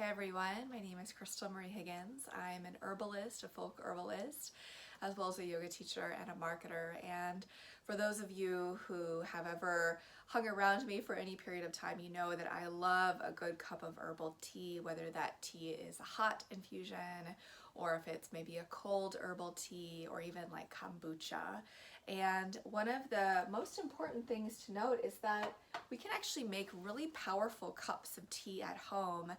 everyone, my name is Crystal Marie Higgins. I'm an herbalist, a folk herbalist, as well as a yoga teacher and a marketer. And for those of you who have ever hung around me for any period of time, you know that I love a good cup of herbal tea, whether that tea is a hot infusion or if it's maybe a cold herbal tea or even like kombucha. And one of the most important things to note is that we can actually make really powerful cups of tea at home.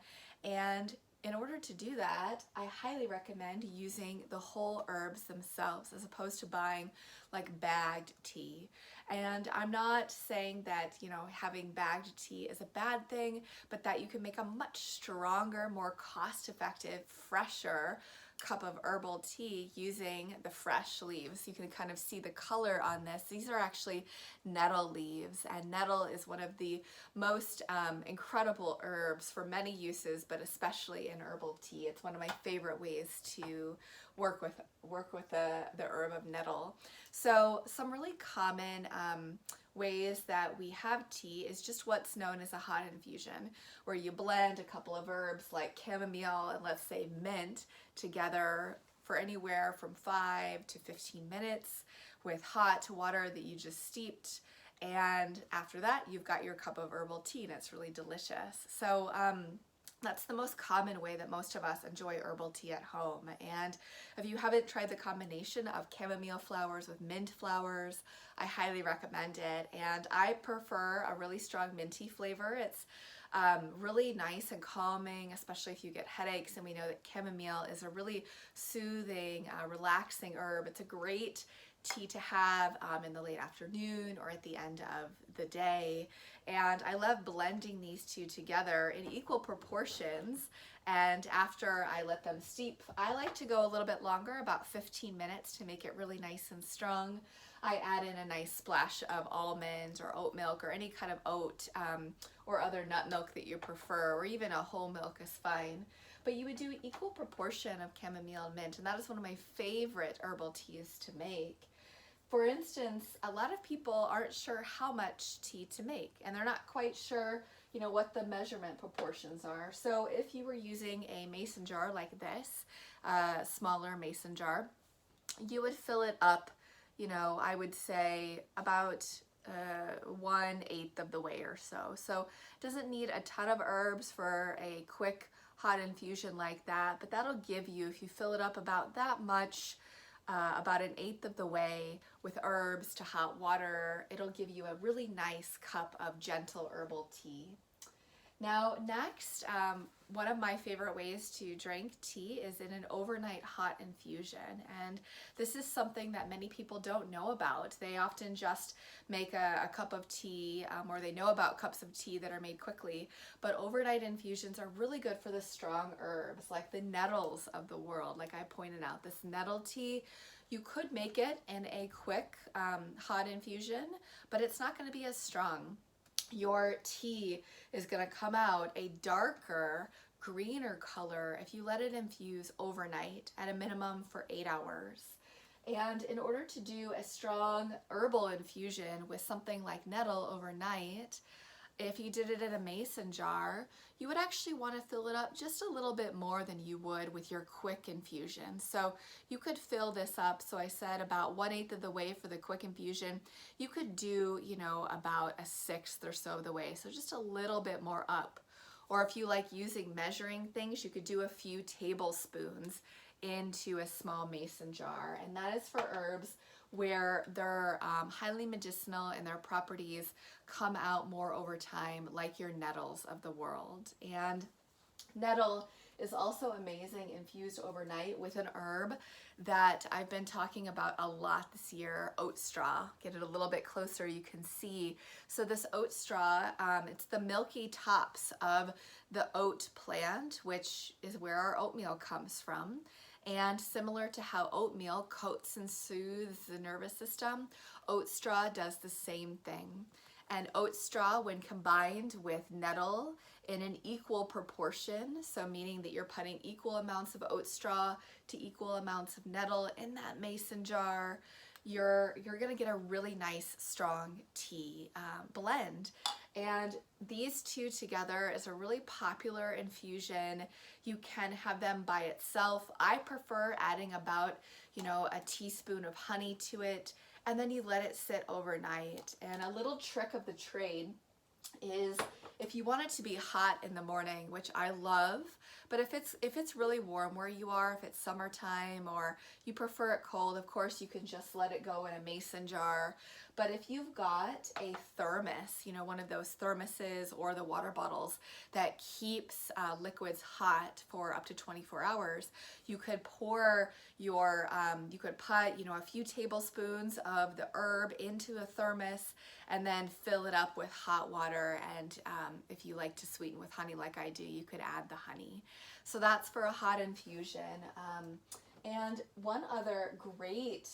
And in order to do that, I highly recommend using the whole herbs themselves as opposed to buying like bagged tea. And I'm not saying that, having bagged tea is a bad thing, but that you can make a much stronger, more cost-effective, fresher cup of herbal tea using the fresh leaves. You can kind of see the color on this. These are actually nettle leaves, and nettle is one of the most incredible herbs for many uses, but especially in herbal tea. It's one of my favorite ways to work with the herb of nettle. So some really common ways that we have tea is just what's known as a hot infusion, where you blend a couple of herbs like chamomile and let's say mint together for anywhere from 5 to 15 minutes with hot water that you just steeped. And after that, you've got your cup of herbal tea and it's really delicious. So that's the most common way that most of us enjoy herbal tea at home. And if you haven't tried the combination of chamomile flowers with mint flowers, I highly recommend it. And I prefer a really strong minty flavor. It's really nice and calming, especially if you get headaches. And we know that chamomile is a really soothing, relaxing herb. It's a great tea to have in the late afternoon or at the end of the day. And I love blending these two together in equal proportions. And after I let them steep, I like to go a little bit longer, about 15 minutes, to make it really nice and strong. I add in a nice splash of almond or oat milk or any kind of oat or other nut milk that you prefer, or even a whole milk is fine. But you would do equal proportion of chamomile and mint, and that is one of my favorite herbal teas to make. For instance, a lot of people aren't sure how much tea to make, and they're not quite sure, what the measurement proportions are. So if you were using a mason jar like this, a smaller mason jar, you would fill it up, I would say about 1/8 of the way or so. So it doesn't need a ton of herbs for a quick hot infusion like that, but that'll give you, if you fill it up about that much, about 1/8 of the way with herbs to hot water, it'll give you a really nice cup of gentle herbal tea. Now next, one of my favorite ways to drink tea is in an overnight hot infusion, and this is something that many people don't know about. They often just make a cup of tea, or they know about cups of tea that are made quickly, but overnight infusions are really good for the strong herbs like the nettles of the world. Like I pointed out, this nettle tea, you could make it in a quick hot infusion, but it's not going to be as strong. Your tea is going to come out a darker, greener color if you let it infuse overnight at a minimum for 8 hours. And in order to do a strong herbal infusion with something like nettle overnight, if you did it in a mason jar, you would actually want to fill it up just a little bit more than you would with your quick infusion. So you could fill this up, so I said about 1/8 of the way for the quick infusion. You could do, about 1/6 or so of the way, so just a little bit more up. Or if you like using measuring things, you could do a few tablespoons into a small mason jar. And that is for herbs where they're highly medicinal and their properties come out more over time, like your nettles of the world. And nettle is also amazing infused overnight with an herb that I've been talking about a lot this year, Oatstraw. Get it a little bit closer, you can see. So this Oatstraw, it's the milky tops of the oat plant, which is where our oatmeal comes from. And similar to how oatmeal coats and soothes the nervous system, Oatstraw does the same thing. And Oatstraw, when combined with nettle in an equal proportion, so meaning that you're putting equal amounts of Oatstraw to equal amounts of nettle in that mason jar, you're gonna get a really nice strong tea blend. And these two together is a really popular infusion. You can have them by itself. I prefer adding about, a teaspoon of honey to it, and then you let it sit overnight. And a little trick of the trade is if you want it to be hot in the morning, which I love, but if it's really warm where you are, if it's summertime or you prefer it cold, of course you can just let it go in a mason jar. But if you've got a thermos, one of those thermoses or the water bottles that keeps liquids hot for up to 24 hours, you could pour you could put, a few tablespoons of the herb into a thermos and then fill it up with hot water. And if you like to sweeten with honey like I do, you could add the honey. So that's for a hot infusion. And one other great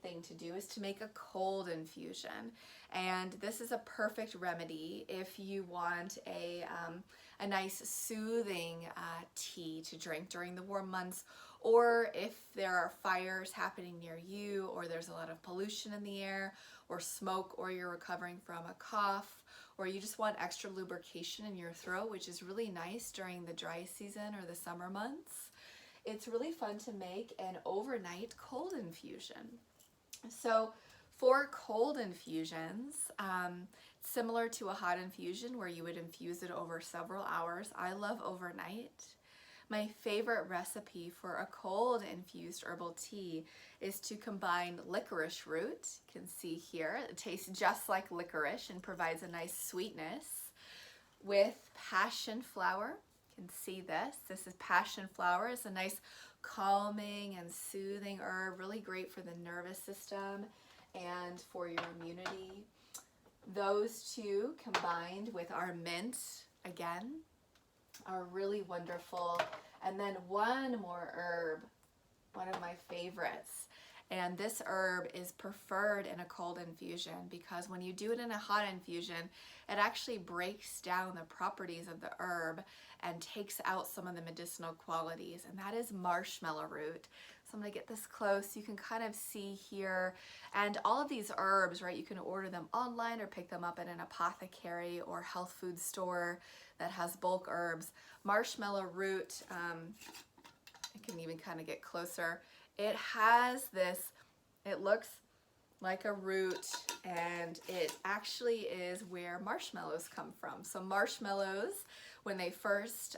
thing to do is to make a cold infusion. And this is a perfect remedy if you want a nice soothing tea to drink during the warm months, or if there are fires happening near you, or there's a lot of pollution in the air, or smoke, or you're recovering from a cough, or you just want extra lubrication in your throat, which is really nice during the dry season or the summer months. It's really fun to make an overnight cold infusion. So for cold infusions, similar to a hot infusion where you would infuse it over several hours, I love overnight. My favorite recipe for a cold infused herbal tea is to combine licorice root. You can see here, it tastes just like licorice and provides a nice sweetness, with passion flower. You can see this is passion flower. It's a nice calming and soothing herb, really great for the nervous system and for your immunity. Those two combined with our mint, again, are really wonderful. And then one more herb, one of my favorites. And this herb is preferred in a cold infusion because when you do it in a hot infusion, it actually breaks down the properties of the herb and takes out some of the medicinal qualities, and that is marshmallow root. So I'm going to get this close. You can kind of see here, and all of these herbs, right, you can order them online or pick them up at an apothecary or health food store that has bulk herbs. Marshmallow root, I can even kind of get closer. It has this, it looks like a root, and it actually is where marshmallows come from. So marshmallows, when they first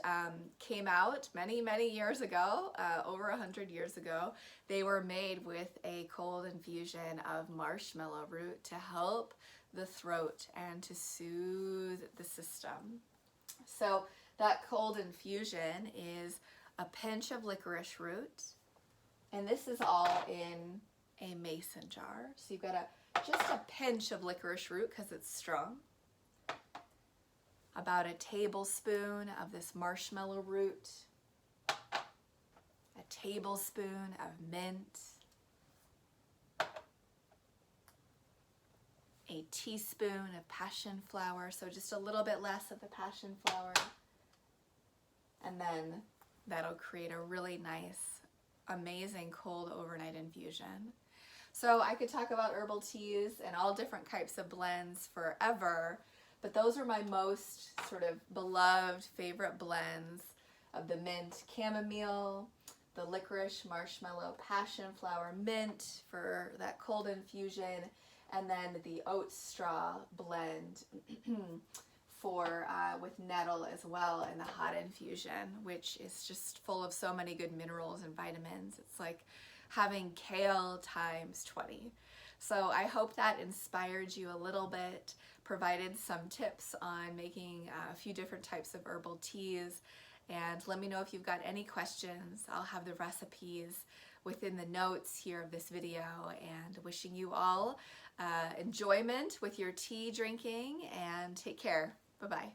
came out many years ago, over 100 years ago, they were made with a cold infusion of marshmallow root to help the throat and to soothe the system. So that cold infusion is a pinch of licorice root, and this is all in a mason jar. So you've got just a pinch of licorice root because it's strong, about a tablespoon of this marshmallow root, a tablespoon of mint, a teaspoon of passion flower, so just a little bit less of the passion flower, and then that'll create a really nice, amazing cold overnight infusion. So I could talk about herbal teas and all different types of blends forever, but those are my most sort of beloved favorite blends of the mint chamomile, the licorice marshmallow passion flower mint for that cold infusion, and then the Oatstraw blend for with Nettle as well in the hot infusion, which is just full of so many good minerals and vitamins. It's like having kale times 20. So I hope that inspired you a little bit, provided some tips on making a few different types of herbal teas, and let me know if you've got any questions. I'll have the recipes within the notes here of this video, and wishing you all enjoyment with your tea drinking, and take care. Bye-bye.